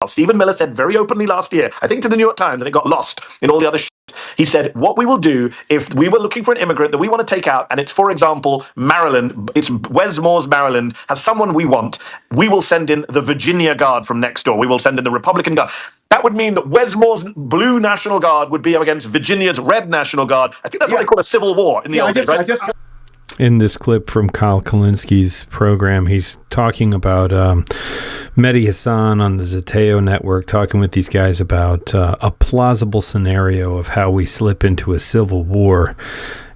well. Stephen Miller said very openly last year, I think to the New York Times, and it got lost in all the other he said, what we will do if we were looking for an immigrant that we want to take out, and it's, for example, Maryland, it's Wes Moore's Maryland, has someone we want, we will send in the Virginia Guard from next door. We will send in the Republican Guard. That would mean that Wes Moore's blue National Guard would be up against Virginia's red National Guard. I think that's what they call a civil war in the old days, right? In this clip from Kyle Kulinski's program, he's talking about Mehdi Hasan on the Zateo network, talking with these guys about a plausible scenario of how we slip into a civil war.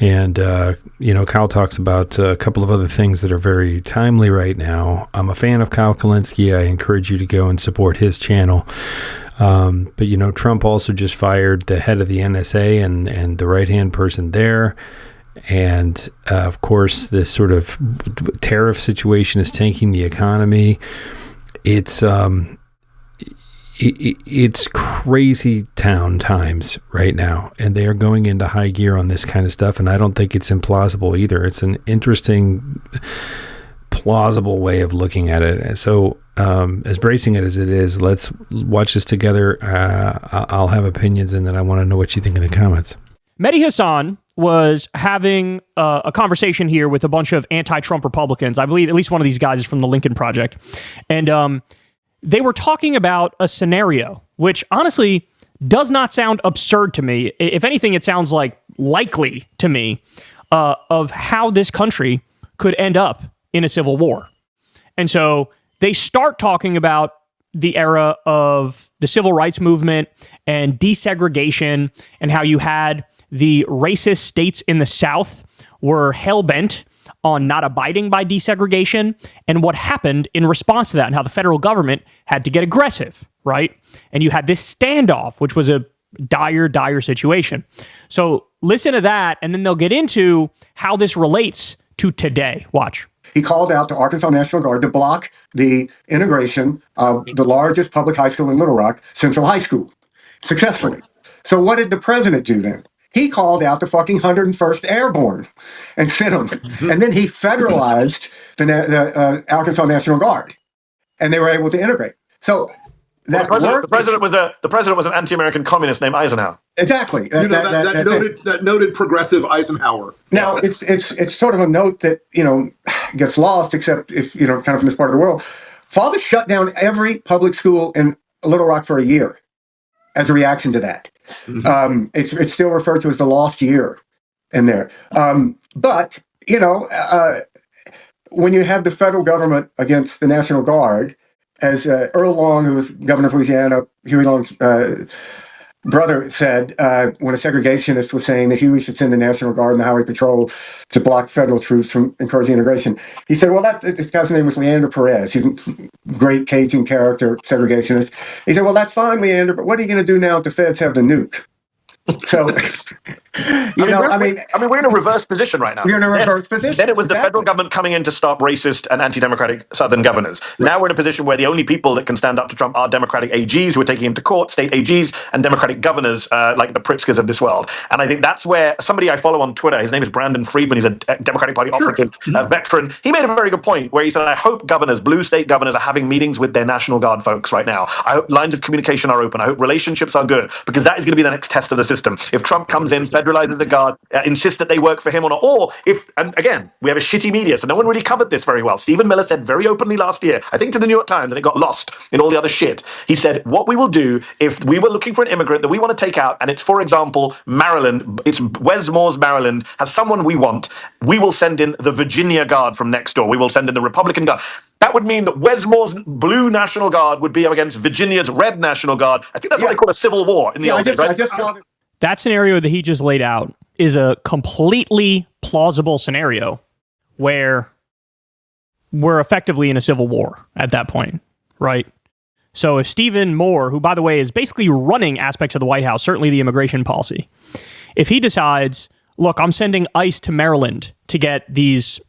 And, Kyle talks about a couple of other things that are very timely right now. I'm a fan of Kyle Kulinski. I encourage you to go and support his channel. But, Trump also just fired the head of the NSA and the right-hand person there. And, of course, this sort of tariff situation is tanking the economy. It's crazy town times right now, and they are going into high gear on this kind of stuff, and I don't think it's implausible either. It's an interesting, plausible way of looking at it. So as bracing it as it is, let's watch this together. I'll have opinions, and then I want to know what you think in the comments. Mehdi Hasan was having a conversation here with a bunch of anti-Trump Republicans. I believe at least one of these guys is from the Lincoln Project. And they were talking about a scenario, which honestly does not sound absurd to me. If anything, it sounds like likely to me of how this country could end up in a civil war. And so they start talking about the era of the civil rights movement and desegregation and how you had the racist states in the South were hell-bent on not abiding by desegregation and what happened in response to that and how the federal government had to get aggressive, right? And you had this standoff, which was a dire, dire situation. So listen to that, and then they'll get into how this relates to today. Watch. He called out the Arkansas National Guard to block the integration of the largest public high school in Little Rock, Central High School, successfully. So what did the president do then? He called out the fucking 101st Airborne and sent them. And then he federalized the Arkansas National Guard. And they were able to integrate. So that the president was an anti-American communist named Eisenhower. Exactly. That noted progressive Eisenhower. Now, it's sort of a note that, gets lost, except if, kind of from this part of the world. Faubus shut down every public school in Little Rock for a year as a reaction to that. Mm-hmm. It's still referred to as the lost year in there. But, when you have the federal government against the National Guard, as Earl Long, who was governor of Louisiana, Huey Long's brother, said when a segregationist was saying that Huey should send the National Guard and the Highway Patrol to block federal troops from encouraging integration, he said, well, this guy's name was Leander Perez. He's a great Cajun character, segregationist. He said, well, that's fine, Leander, but what are you going to do now if the feds have the nuke? So, we're in a reverse position right now. We're in a reverse position. Then it was the federal government coming in to stop racist and anti-democratic Southern governors. Right. Now we're in a position where the only people that can stand up to Trump are Democratic AGs who are taking him to court, state AGs, and Democratic governors like the Pritzkers of this world. And I think that's where somebody I follow on Twitter, his name is Brandon Friedman, he's a Democratic Party operative, veteran. He made a very good point where he said, I hope governors, blue state governors, are having meetings with their National Guard folks right now. I hope lines of communication are open. I hope relationships are good, because that is going to be the next test of the system. If Trump comes in, federalizes the Guard, insists that they work for him or if, and again, we have a shitty media, so no one really covered this very well. Stephen Miller said very openly last year, I think to the New York Times, and it got lost in all the other shit. He said, what we will do if we were looking for an immigrant that we want to take out, and it's, for example, Maryland, it's Wes Moore's Maryland, has someone we want, we will send in the Virginia Guard from next door. We will send in the Republican Guard. That would mean that Wes Moore's blue National Guard would be up against Virginia's red National Guard. I think that's what they call a civil war in the old days, right? I just saw that. That scenario that he just laid out is a completely plausible scenario where we're effectively in a civil war at that point, right? So if Stephen Moore, who, by the way, is basically running aspects of the White House, certainly the immigration policy, if he decides, look, I'm sending ICE to Maryland to get these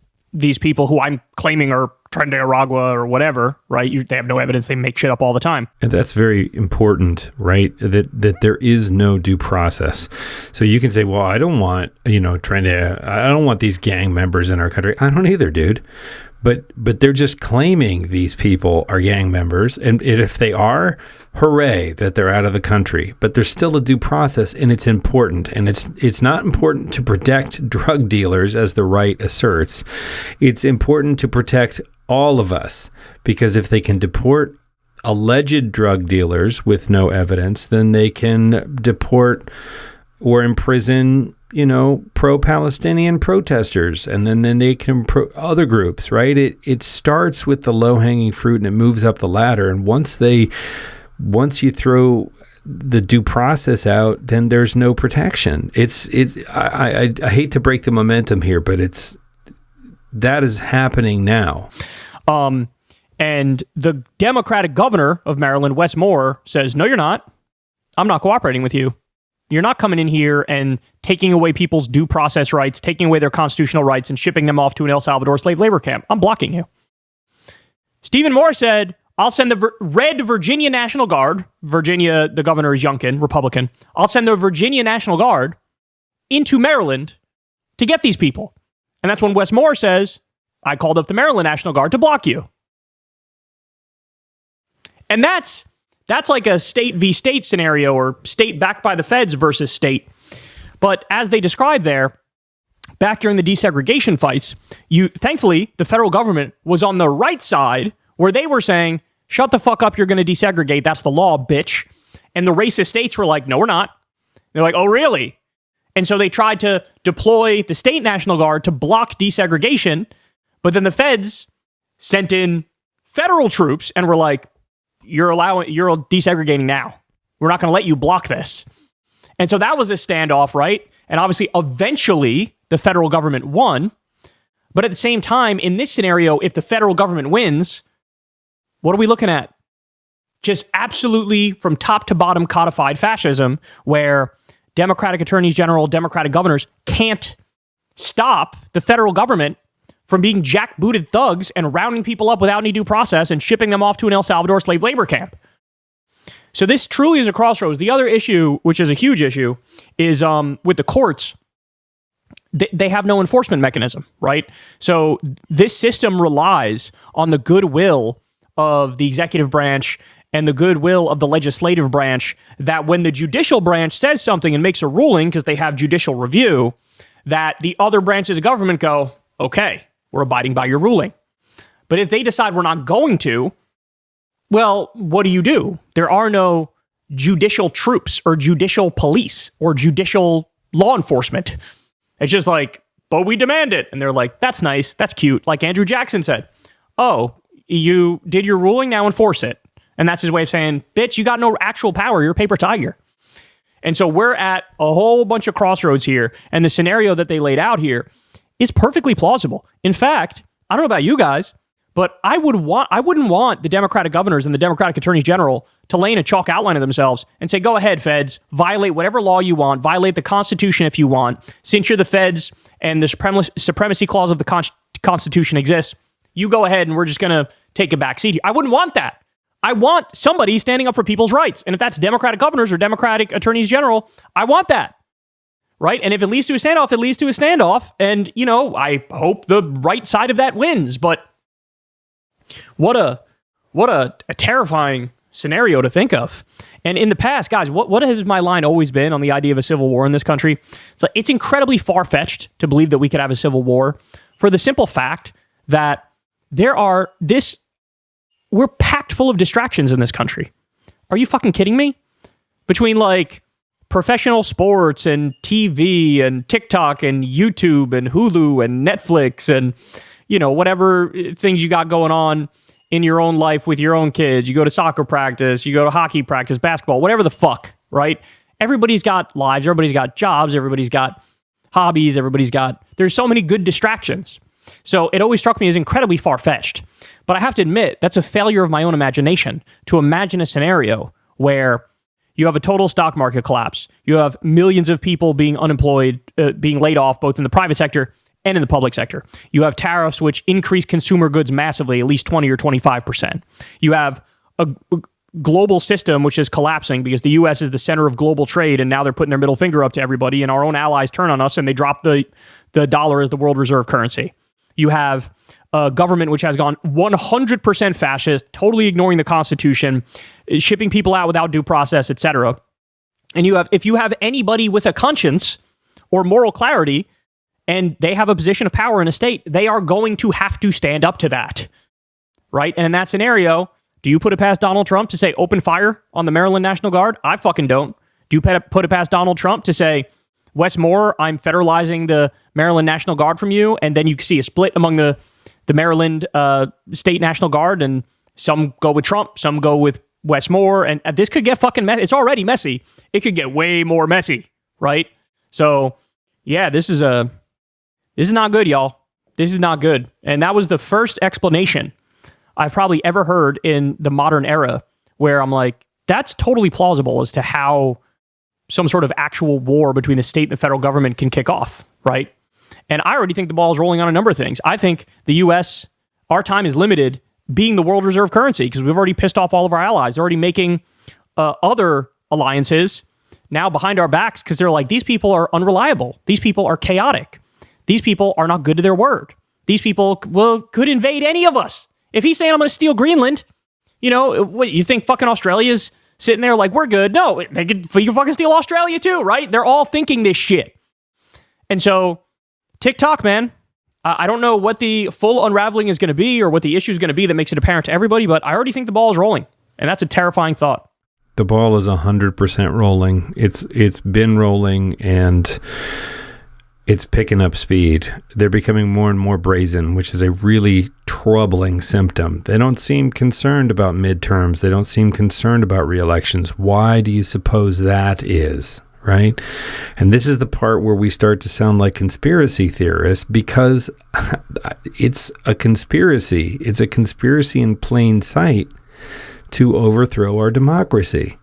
people who I'm claiming are Nicaragua or whatever, right? They have no evidence. They make shit up all the time. And that's very important, right? That there is no due process. So you can say, well, I don't want, I don't want these gang members in our country. I don't either, dude. But they're just claiming these people are gang members, and if they are, hooray that they're out of the country. But there's still a due process, and it's important. And it's not important to protect drug dealers, as the right asserts. It's important to protect all of us, because if they can deport alleged drug dealers with no evidence, then they can deport or imprison, pro-Palestinian protesters, and then they can other groups, right? It starts with the low-hanging fruit and it moves up the ladder. And once you throw the due process out, then there's no protection. I hate to break the momentum here, but that is happening now. And the Democratic governor of Maryland, Wes Moore, says, "No, you're not. I'm not cooperating with you. You're not coming in here and taking away people's due process rights, taking away their constitutional rights, and shipping them off to an El Salvador slave labor camp. I'm blocking you." Stephen Moore said, "I'll send the Red Virginia National Guard." Virginia, the governor is Youngkin, Republican. "I'll send the Virginia National Guard into Maryland to get these people." And that's when Wes Moore says, "I called up the Maryland National Guard to block you." And that's like a state v. state scenario, or state backed by the feds versus state. But as they described there, back during the desegregation fights, thankfully, the federal government was on the right side, where they were saying, "Shut the fuck up, you're going to desegregate. That's the law, bitch." And the racist states were like, "No, we're not." They're like, "Oh, really?" And so they tried to deploy the state National Guard to block desegregation, but then the feds sent in federal troops and were like, you're desegregating now. We're not going to let you block this." And so that was a standoff, right? And obviously, eventually, the federal government won. But at the same time, in this scenario, if the federal government wins, what are we looking at? Just absolutely from top to bottom codified fascism, where Democratic attorneys general, Democratic governors can't stop the federal government from being jackbooted thugs and rounding people up without any due process and shipping them off to an El Salvador slave labor camp. So this truly is a crossroads. The other issue, which is a huge issue, is with the courts. They have no enforcement mechanism, right? So this system relies on the goodwill of the executive branch and the goodwill of the legislative branch, that when the judicial branch says something and makes a ruling, because they have judicial review, that the other branches of government go, "Okay, we're abiding by your ruling." But if they decide we're not going to, well, what do? There are no judicial troops or judicial police or judicial law enforcement. It's just like, "But we demand it." And they're like, "That's nice. That's cute." Like Andrew Jackson said, "Oh, you did your ruling, now enforce it." And that's his way of saying, "Bitch, you got no actual power. You're a paper tiger." And so we're at a whole bunch of crossroads here. And the scenario that they laid out here is perfectly plausible. In fact, I don't know about you guys, but I wouldn't want the Democratic governors and the Democratic attorneys general to lay in a chalk outline of themselves and say, "Go ahead, feds, violate whatever law you want, violate the Constitution if you want. Since you're the feds and the supremacy clause of the Constitution exists, you go ahead and we're just going to take a back seat here." I wouldn't want that. I want somebody standing up for people's rights. And if that's Democratic governors or Democratic attorneys general, I want that. Right? And if it leads to a standoff, it leads to a standoff. And, I hope the right side of that wins. But what a terrifying scenario to think of. And in the past, guys, what has my line always been on the idea of a civil war in this country? It's incredibly far-fetched to believe that we could have a civil war, for the simple fact that we're packed full of distractions in this country. Are you fucking kidding me? Between professional sports and TV and TikTok and YouTube and Hulu and Netflix and, whatever things you got going on in your own life with your own kids. You go to soccer practice, you go to hockey practice, basketball, whatever the fuck, right? Everybody's got lives, everybody's got jobs, everybody's got hobbies, there's so many good distractions. So it always struck me as incredibly far-fetched. But I have to admit, that's a failure of my own imagination, to imagine a scenario where you have a total stock market collapse. You have millions of people being unemployed, being laid off, both in the private sector and in the public sector. You have tariffs which increase consumer goods massively, at least 20 or 25%. You have a global system which is collapsing because the U.S. is the center of global trade, and now they're putting their middle finger up to everybody, and our own allies turn on us and they drop the dollar as the world reserve currency. You have a government which has gone 100% fascist, totally ignoring the Constitution, shipping people out without due process, etc. And if you have anybody with a conscience or moral clarity, and they have a position of power in a state, they are going to have to stand up to that, right? And in that scenario, do you put it past Donald Trump to say open fire on the Maryland National Guard? I fucking don't. Do you put it past Donald Trump to say, Wes Moore, I'm federalizing the Maryland National Guard from you, and then you see a split among the Maryland State National Guard, and some go with Trump, some go with Wes Moore, and this could get fucking messy. It's already messy. It could get way more messy, right? So, yeah, this is not good, y'all. This is not good. And that was the first explanation I've probably ever heard in the modern era where I'm like, that's totally plausible as to how some sort of actual war between the state and the federal government can kick off, right? And I already think the ball is rolling on a number of things. I think the U.S., our time is limited being the world reserve currency because we've already pissed off all of our allies. They're already making other alliances now behind our backs because they're like, these people are unreliable. These people are chaotic. These people are not good to their word. These people could invade any of us. If he's saying I'm going to steal Greenland, what you think fucking Australia's sitting there like, we're good? No, you can fucking steal Australia too, right? They're all thinking this shit. And so TikTok, man, I don't know what the full unraveling is going to be or what the issue is going to be that makes it apparent to everybody, but I already think the ball is rolling. And that's a terrifying thought. The ball is 100% rolling. It's been rolling, and it's picking up speed. They're becoming more and more brazen, which is a really troubling symptom. They don't seem concerned about midterms. They don't seem concerned about re-elections. Why do you suppose that is, right? And this is the part where we start to sound like conspiracy theorists because it's a conspiracy. It's a conspiracy in plain sight to overthrow our democracy.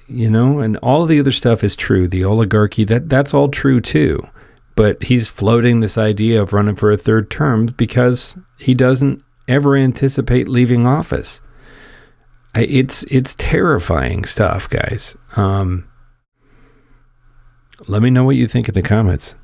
And all of the other stuff is true. The oligarchy, that's all true too. But he's floating this idea of running for a third term because he doesn't ever anticipate leaving office. It's terrifying stuff, guys. Let me know what you think in the comments.